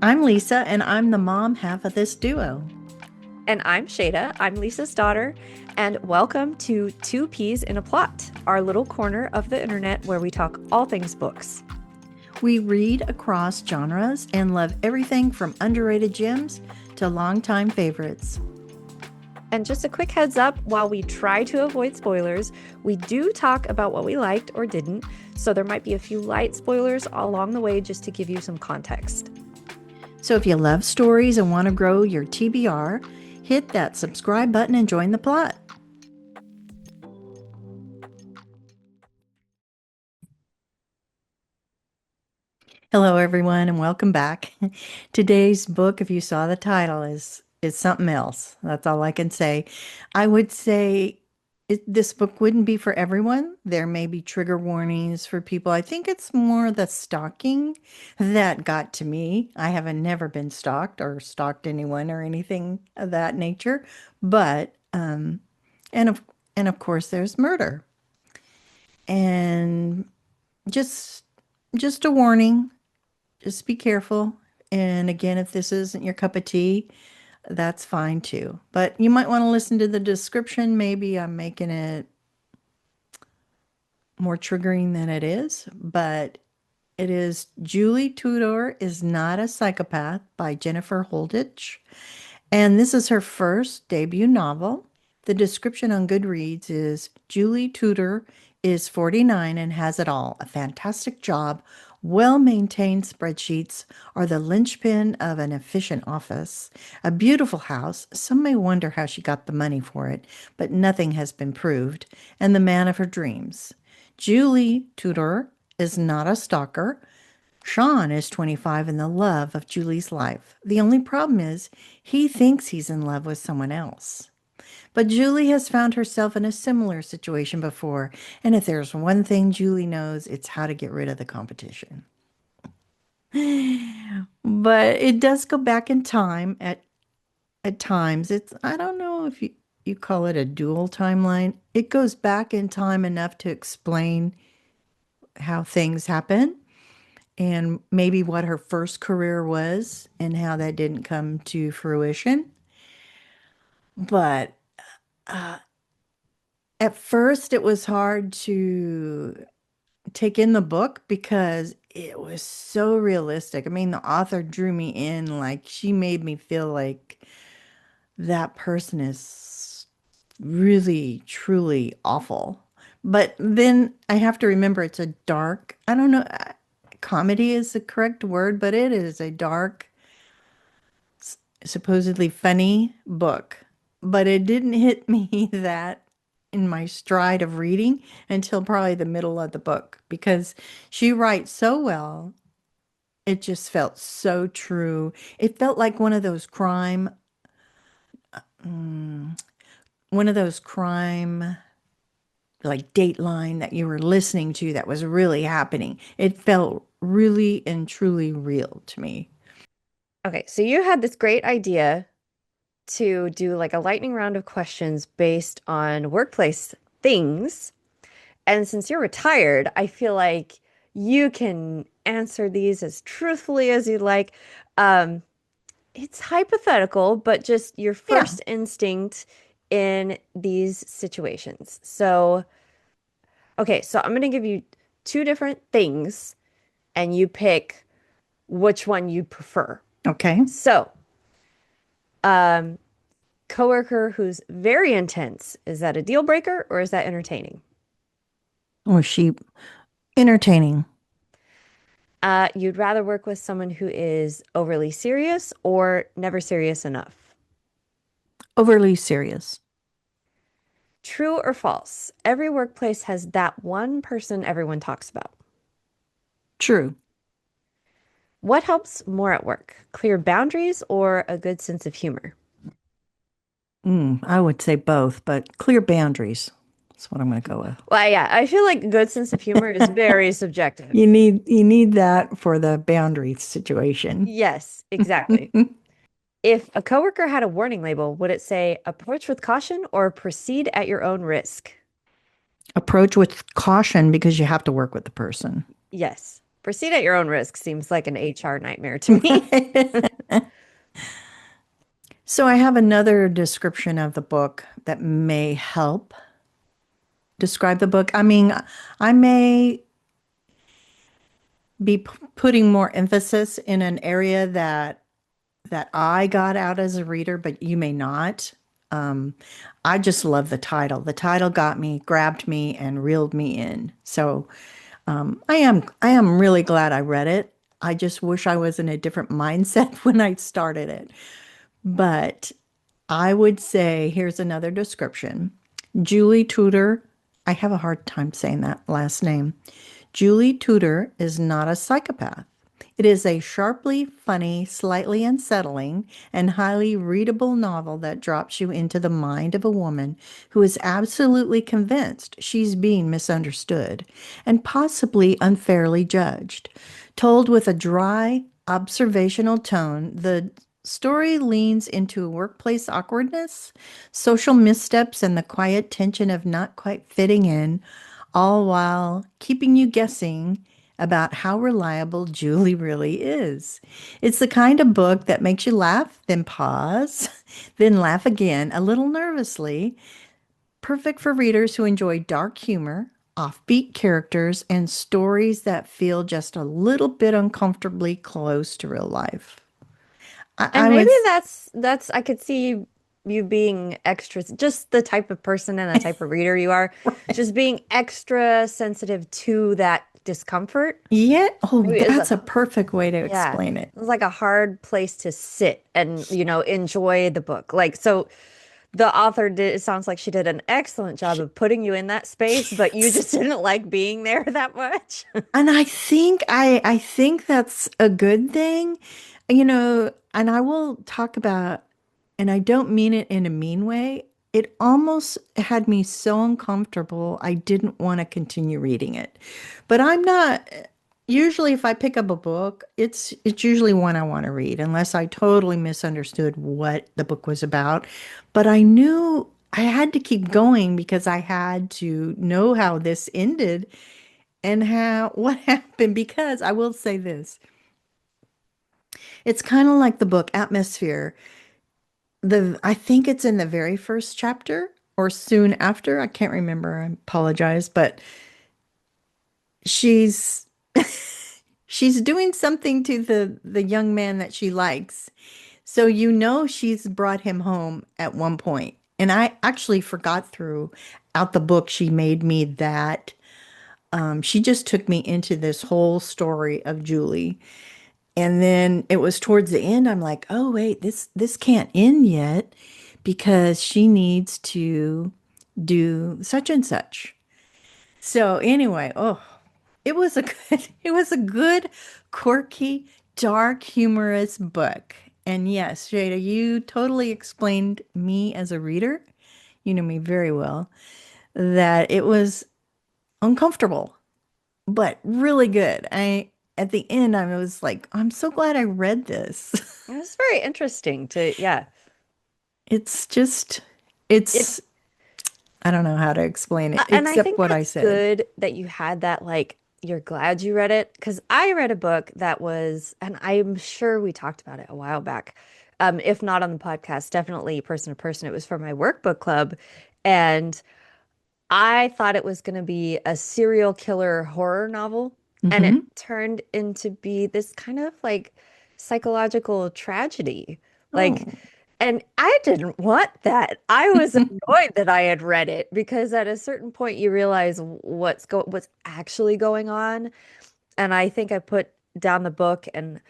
I'm Lisa, and I'm the mom half of this duo. And I'm Shada. I'm Lisa's daughter. And welcome to Two Peas in a Plot, our little corner of the internet where we talk all things books. We read across genres and love everything from underrated gems to longtime favorites. And just a quick heads up while we try to avoid spoilers, we do talk about what we liked or didn't. So there might be a few light spoilers along the way just to give you some context. So if you love stories and want to grow your TBR, hit that subscribe button and join the plot. Hello, everyone, and welcome back. Today's book, if you saw the title, is something else. That's all I can say. I would say this book wouldn't be for everyone. There may be trigger warnings for people. I think it's more the stalking that got to me. I haven't never been stalked or stalked anyone or anything of that nature, but and of course there's murder. And just just a warning, just be careful. And again, if this isn't your cup of tea, that's fine too. But you might want to listen to the description. Maybe I'm making it more triggering than it is, but it is Julie Tudor is Not a Psychopath by Jennifer Holditch. And this is her first debut novel. The description on Goodreads is Julie Tudor is 49 and has it all. A fantastic job. Well-maintained spreadsheets are the linchpin of an efficient office. A beautiful house. Some may wonder how she got the money for it, but nothing has been proved. And the man of her dreams. Julie Tudor is not a stalker. Sean is 25 and the love of Julie's life. The only problem is he thinks he's in love with someone else. But Julie has found herself in a similar situation before, and if there's one thing Julie knows, it's how to get rid of the competition. But it does go back in time at times. It's I don't know if you call it a dual timeline. It goes back in time enough to explain how things happen and maybe what her first career was and how that didn't come to fruition. But uh, at first, it was hard to take in the book because it was so realistic. I mean, the author drew me in, like, she made me feel like that person is really, truly awful. But then I have to remember it's a dark, I don't know, comedy is the correct word, but it is a dark, supposedly funny book. But it didn't hit me that in my stride of reading until probably the middle of the book because she writes so well. It just felt so true. It felt like mm, one of those crime, like Dateline that you were listening to that was really happening. It felt really and truly real to me. Okay, so you had this great idea to do like a lightning round of questions based on workplace things. And since you're retired, I feel like you can answer these as truthfully as you like. Um, it's hypothetical, but just your Yeah. first instinct in these situations. So, okay, so I'm going to give you two different things and you pick which one you prefer. Okay. So, um, coworker who's very intense, is that a deal breaker or is that entertaining? Was she entertaining? You'd rather work with someone who is overly serious or never serious enough? Overly serious? True or false? Every workplace has that one person everyone talks about. True. What helps more at work? Clear boundaries or a good sense of humor? I would say both, but clear boundaries. That's what I'm going to go Well, yeah, I feel like good sense of humor is with. very subjective. You need that for the boundary situation. Yes, exactly. If a coworker had a warning label, would it say approach with caution or proceed at your own risk? Approach with caution because you have to work with the person. Yes. Proceed at your own risk seems like an HR nightmare to me. Right. So I have another description of the book that may help describe the book. I mean, I may be putting more emphasis in an area that I got out as a reader, but you may not. Um, I just love the title. The title got me, grabbed me, and reeled me in. So I am really glad I read it. I just wish I was in a different mindset when I started it. But I would say here's another description. Julie Tudor, I have a hard time saying that last name. Julie Tudor is not a psychopath. It is a sharply funny, slightly unsettling, and highly readable novel that drops you into the mind of a woman who is absolutely convinced she's being misunderstood and possibly unfairly judged. Told with a dry, observational tone, the story leans into workplace awkwardness, social missteps, and the quiet tension of not quite fitting in, all while keeping you guessing about how reliable Julie really is. It's the kind of book that makes you laugh, then pause, then laugh again, a little nervously. Perfect for readers who enjoy dark humor, offbeat characters, and stories that feel just a little bit uncomfortably close to real life. I And maybe was, that's I could see you being extra, just the type of person and the type of reader you are, just being extra sensitive to that discomfort. yeah, oh, Maybe it's that's a a perfect way to yeah, explain it. it's like a hard place to sit and enjoy the book. Like so the author did, it sounds like she did an excellent job of putting you in that space, but you Yes. just didn't like being there that much. And I think that's a good thing. And I will talk about, and I don't mean it in a mean way. It almost had me so uncomfortable, I didn't want to continue reading it. But I'm not, usually if I pick up a book, it's usually one I want to read, unless I totally misunderstood what the book was about. But I knew I had to keep going because I had to know how this ended and how what happened, because I will say this. It's kind of like the book Atmosphere. The I think it's in the very first chapter or soon after. I can't remember. I apologize, but she's she's doing something to the young man that she likes. So she's brought him home at one point. And I actually forgot throughout the book she made me that she just took me into this whole story of Julie. And then it was towards the end, I'm like, oh wait, this can't end yet because she needs to do such and such. So anyway, oh, it was a good, quirky, dark, humorous book. And yes, Jada, you totally explained me as a reader. You know me very well, that it was uncomfortable, but really good. I At the end, I was like, I'm so glad I read this. It was very interesting to, yeah. It's just, It it's, I don't know how to explain it And I except think what I that's said. good that you had that, like, you're glad you read it. Because I read a book that was, and I'm sure we talked about it a while back. If not on the podcast, definitely person to person. It was for my workbook club. And I thought it was going to be a serial killer horror novel, and it Hmm. turned into be this kind of like psychological tragedy. Oh, Like, and I didn't want that. I was annoyed that I had read it because at a certain point you realize what's actually going on. And I think I put down the book and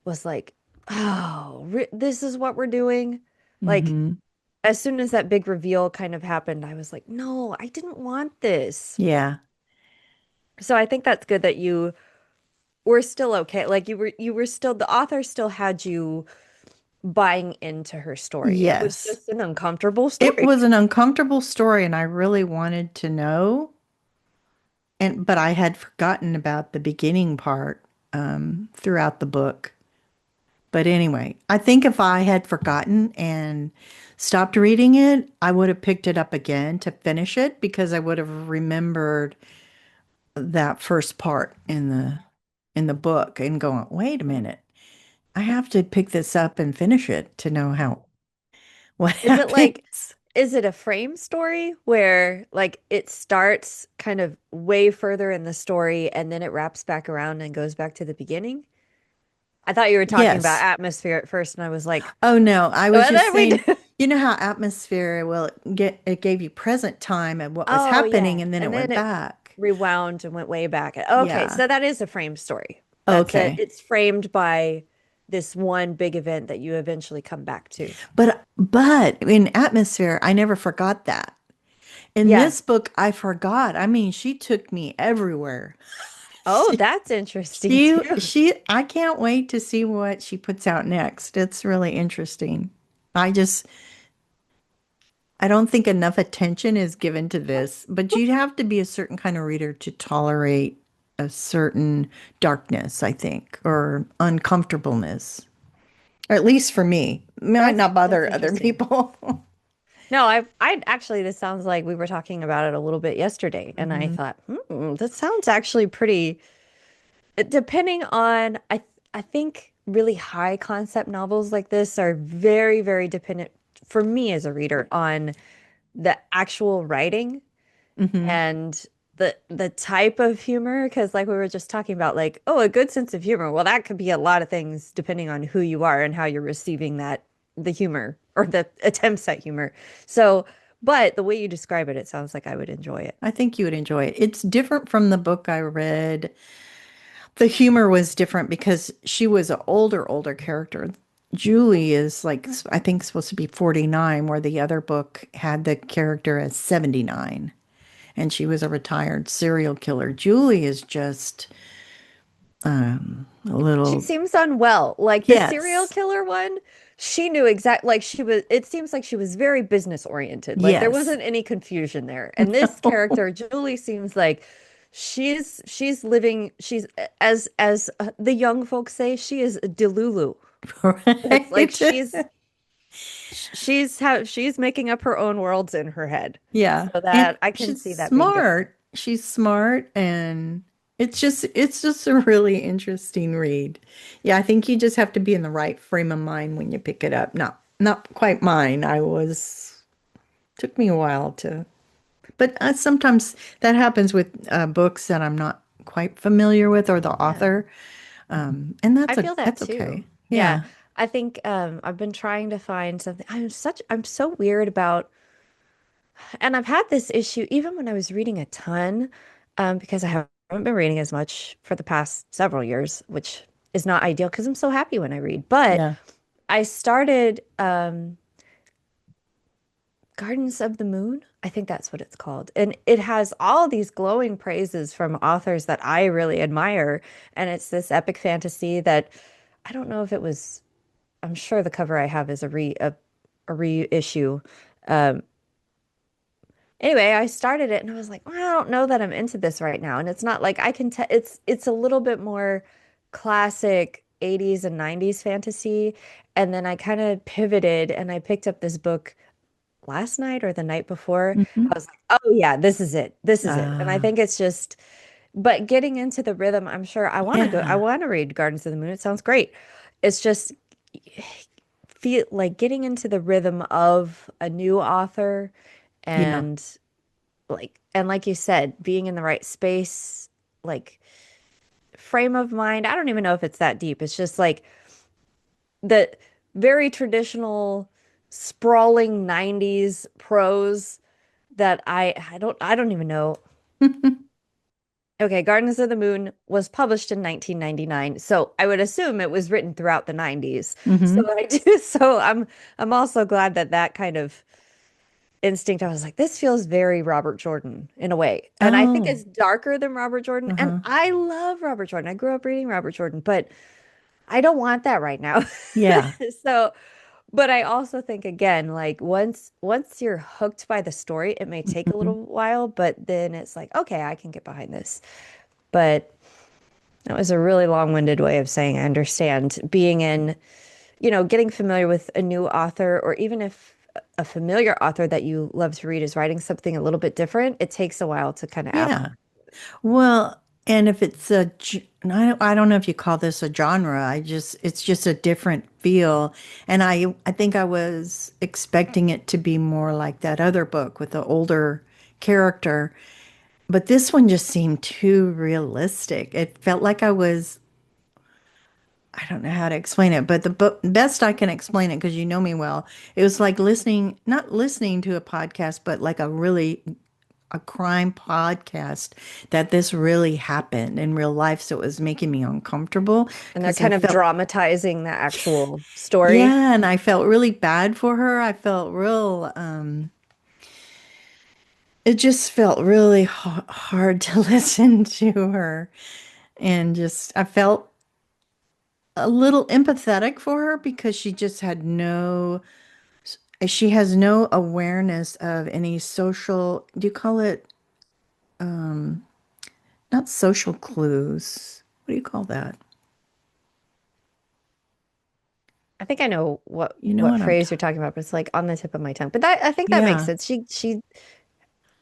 was like, "Oh, this is what we're doing." Like hmm. as soon as that big reveal kind of happened, I was like, no, I didn't want this. Yeah. So I think that's good that you were still okay. Like you were still the author still had you buying into her story. It was Yes. just an uncomfortable It story. was an uncomfortable story and I really wanted to know. But I had forgotten about the beginning part throughout the book. But anyway, I think if I had forgotten and stopped reading it, I would have picked it up again to finish it because I would have remembered that first part in the book and going, wait a minute, I have to pick this up and finish it to know how what Is it like, happens. is it a frame story where like it starts kind of way further in the story and then it wraps back around and goes back to the beginning? I thought you were talking about Yes. atmosphere at first, and I was like, Oh no, I was well, just then we saying, do. you know how atmosphere will get it gave you present time and what was Oh, happening yeah. and then it And then went it back. rewound and went way back. Okay, Yeah. so that is a frame story. That's it. Okay. It's framed by this one big event that you eventually come back to. But in atmosphere, I never forgot that. In Yeah. this book, I forgot. I mean, she took me everywhere. Oh, She, that's interesting too. I can't wait to see what she puts out next. It's really interesting. I just, I don't think enough attention is given to this, but you'd have to be a certain kind of reader to tolerate a certain darkness, I think, or uncomfortableness, or at least for me. It might not That's bother other interesting. people. No, I actually, this sounds like we were talking about it a little bit yesterday, and I hmm thought, this sounds actually pretty, depending on, I think really high concept novels like this are very, very dependent for me as a reader on the actual writing hmm and the type of humor, because like we were just talking about, like, oh, a good sense of humor, well, that could be a lot of things depending on who you are and how you're receiving that, the humor or the attempts at humor. So but the way you describe it, it sounds like I would enjoy it. I think you would enjoy it. It's different from the book I read. The humor was different because she was an older character. Julie is like, I think supposed to be 49, where the other book had the character as 79, and she was a retired serial killer. Julie is just a She little, seems unwell. Like the serial yes, killer one, she knew exactly, like she was, it seems like she was very business oriented. Like there yes. wasn't any confusion there. And this No, character, Julie, seems like she's living, she's as the young folks say, she is a delulu. It's like right? she's making up her own worlds in her head. Yeah. So And that I can she's see that being difficult. smart. She's smart and it's just a really interesting read. Yeah, I think you just have to be in the right frame of mind when you pick it up. Not quite mine. I was took me a while to, but sometimes that happens with books that I'm not quite familiar with or the Yeah. author. And I feel that that's too. okay. Yeah. Yeah. I think I've been trying to find something. I'm so weird about, and I've had this issue even when I was reading a ton, because I haven't been reading as much for the past several years, which is not ideal because I'm so happy when I read. But Yeah. I started Gardens of the Moon. I think that's what it's called. And it has all these glowing praises from authors that I really admire. And it's this epic fantasy that I don't know if it was, I'm sure the cover I have is a reissue. Um, anyway, I started it and I was like, well, I don't know that I'm into this right now. And it's not like I can tell, it's a little bit more classic 80s and 90s fantasy. And then I kind of pivoted and I picked up this book last night or the night before. I hmm was like, oh yeah, this is it. This is it. And I Uh, think it's just, but getting into the rhythm, I'm sure I yeah. want to read Gardens of the Moon. It sounds great. It's just feel like getting into the rhythm of a new author Yeah. and like you said, being in the right space, like frame of mind. I don't even know if it's that deep. It's just like the very traditional sprawling 90s prose that I don't even know. Okay, Gardens of the Moon was published in 1999, so I would assume it was written throughout the 90s. So hmm I do so I'm also glad that that kind of instinct, I was like, this feels very Robert Jordan in a way. And I think Oh, it's darker than Robert Jordan. And uh-huh. I love Robert Jordan. I grew up reading Robert Jordan, but I don't want that right now. Yeah. So, but I also think again, like once you're hooked by the story, it may take a Mhm. little while, but then it's like, okay, I can get behind this. But that was a really long-winded way of saying I understand being in, getting familiar with a new author, or even if a familiar author that you love to read is writing something a little bit different, it takes a while to kind of acclimate. Yeah. Well, And if it's I don't know if you call this a genre. It's just a different feel. And I think I was expecting it to be more like that other book with the older character. But this one just seemed too realistic. It felt like I don't know how to explain it, but the best I can explain it, because you know me well, it was like not listening to a podcast, but like a crime podcast that this really happened in real life. So it was making me uncomfortable And they're because I kind of felt, dramatizing the actual story. yeah, and I felt really bad for her. I felt it just felt really hard to listen to her. And just, I felt a little empathetic for her because she has no awareness of any social, do you call it, not social clues? What do you call that? I think I know You know what what I'm phrase talking. you're talking about, but it's like on the tip of my tongue. But that I think that makes Yeah, sense.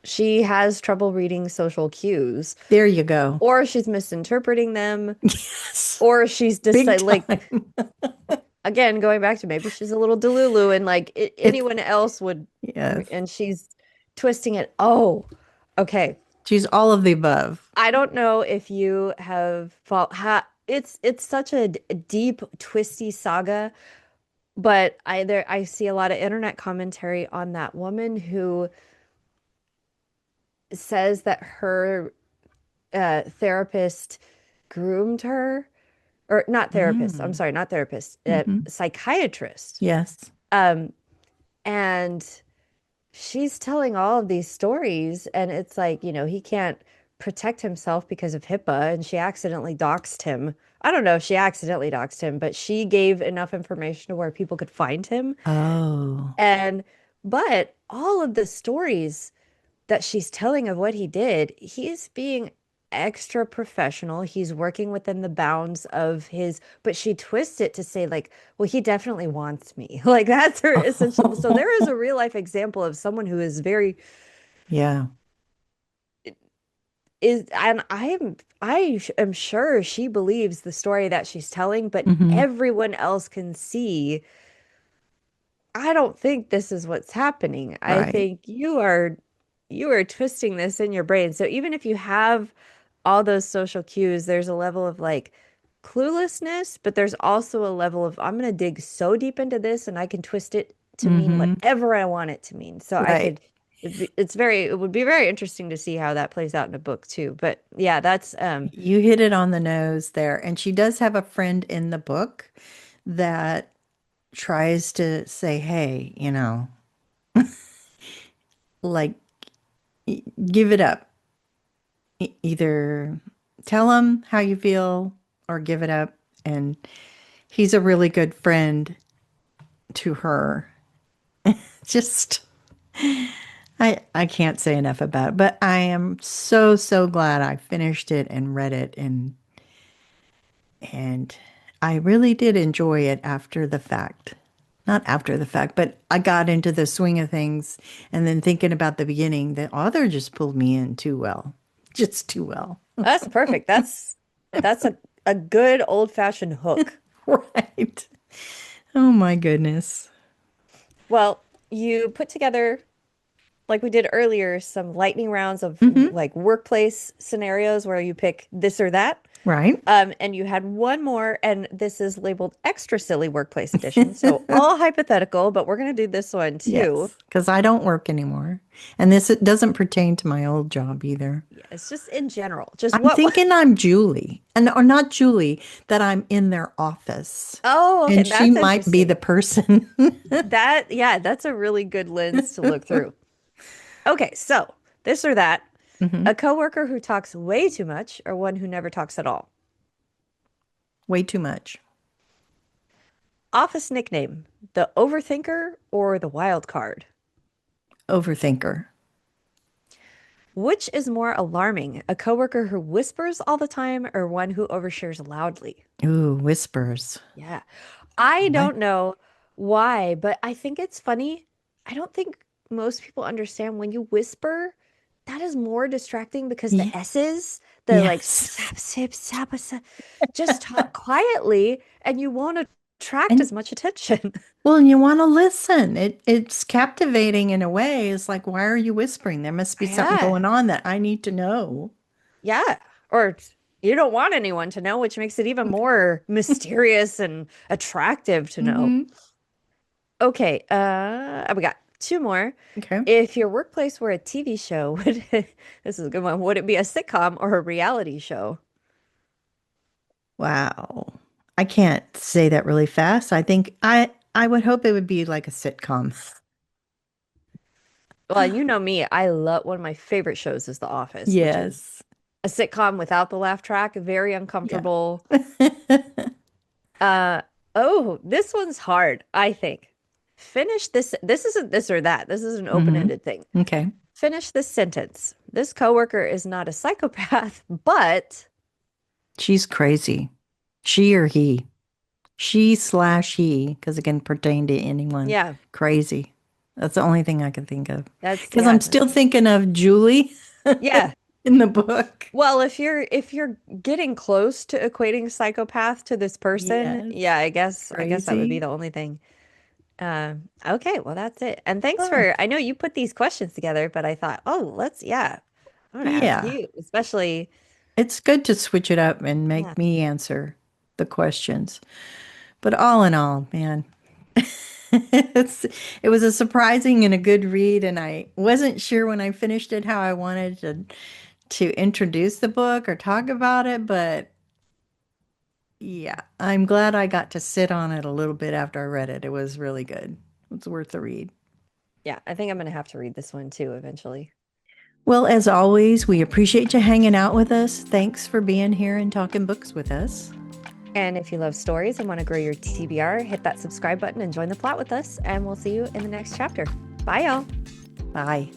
She has trouble reading social cues, there you go. or she's misinterpreting them, Yes, or she's big decided like time. again going back to maybe she's a little delulu and like It's anyone else would, yes. and she's twisting it. Oh, okay. She's all of the above. I don't know if you have it's such a deep, twisty saga, but I see a lot of internet commentary on that woman who says that her therapist groomed her, or not therapist. I'm Mm. sorry, not therapist, Hmm. psychiatrist. Yes. Um, and she's telling all of these stories, and it's like, he can't protect himself because of HIPAA, and she accidentally doxed him. I don't know if she accidentally doxed him, but she gave enough information to where people could find him. Oh. And, but all of the stories that she's telling of what he did, he's being extra professional. He's working within the bounds of his, but she twists it to say, like, well, he definitely wants me. Like, that's her essential. So there is a real life example of someone who is very, Yeah. and I am sure she believes the story that she's telling, but Hmm. everyone else can see I don't think this is what's happening. I Right. think you are twisting this in your brain. So even if you have all those social cues, there's a level of like cluelessness, but there's also a level of I'm going to dig so deep into this and I can twist it to mean Hmm. whatever I want it to mean. So I Right. could it would be very interesting to see how that plays out in a book too. But yeah, that's You hit it on the nose there. And she does have a friend in the book that tries to say, hey, like, give it up. Either tell him how you feel or give it up. And he's a really good friend to her. Just, I can't say enough about it, but I am so, so glad I finished it and read it. And I really did enjoy it after the fact. Not after the fact, but I got into the swing of things and then thinking about the beginning, the author just pulled me in too well. Just too well. that's perfect. That's a good old-fashioned hook. Right. Oh my goodness. Well, you put together like we did earlier, some lightning rounds of Hmm. like workplace scenarios where you pick this or that. Right. And you had one more, and this is labeled extra silly workplace edition. So all hypothetical, but we're going to do this one too. Yes, because I don't work anymore. And this it doesn't pertain to my old job either. Yeah, it's just in general. Just I'm what? thinking I'm Julie, and or not Julie, that I'm in their office. Oh, okay. And she That's might be the interesting. person. Yeah, that's a really good lens to look through. Okay, so this or that, Hmm. a coworker who talks way too much or one who never talks at all. Way too much. Office nickname, the overthinker or the wild card? Overthinker. Which is more alarming, a coworker who whispers all the time or one who overshares loudly? Ooh, whispers. Yeah. I What? don't know why, but I think it's funny. I don't think most people understand when you whisper. that is more distracting because the Yeah. S's, the like Yes. sap, sip, sap, just talk quietly and you won't attract And as much attention. well, and you want to listen. It's captivating in a way. It's like, why are you whispering? There must be something Yeah. going on that I need to know. Yeah. Or you don't want anyone to know, which makes it even more mysterious and attractive to know. Hmm. Okay, we got two more. Okay. If your workplace were a TV show, would this is a good one. Would it be a sitcom or a reality show? Wow. I can't say that really fast. I think I would hope it would be like a sitcom. Well, you know me, I love one of my favorite shows is The Office, which is Yes. a sitcom without the laugh track, very Yeah. uncomfortable. Uh, oh, this one's hard, I think. Finish this. This isn't this or that. This is an Hmm. open-ended thing. Okay. Finish this sentence. This coworker is not a psychopath, but She's crazy. She or he. She slash he, because it can pertain to anyone. yeah, Crazy. That's the only thing I can think of. that's Because yeah, I'm still thinking of Julie yeah. in the book. Well, if you're getting close to equating psychopath to this person, Yes. yeah, I guess that would be Crazy. the only thing. Okay, well that's it. And thanks Oh, for I know you put these questions together, but I thought, oh, yeah. I'm gonna ask yeah. you, especially It's good to switch it up and yeah, make me answer the questions. But all in all, man, it's, it was a surprising and a good read. And I wasn't sure when I finished it how I wanted to introduce the book or talk about it. But yeah, I'm glad I got to sit on it a little bit after I read it. It was really good. It's worth the read. yeah. I think I'm gonna have to read this one too eventually. Well, as always, we appreciate you hanging out with us. Thanks for being here and talking books with us. And if you love stories and want to grow your TBR, hit that subscribe button and join the plot with us. And we'll see you in the next chapter. Bye, y'all. Bye.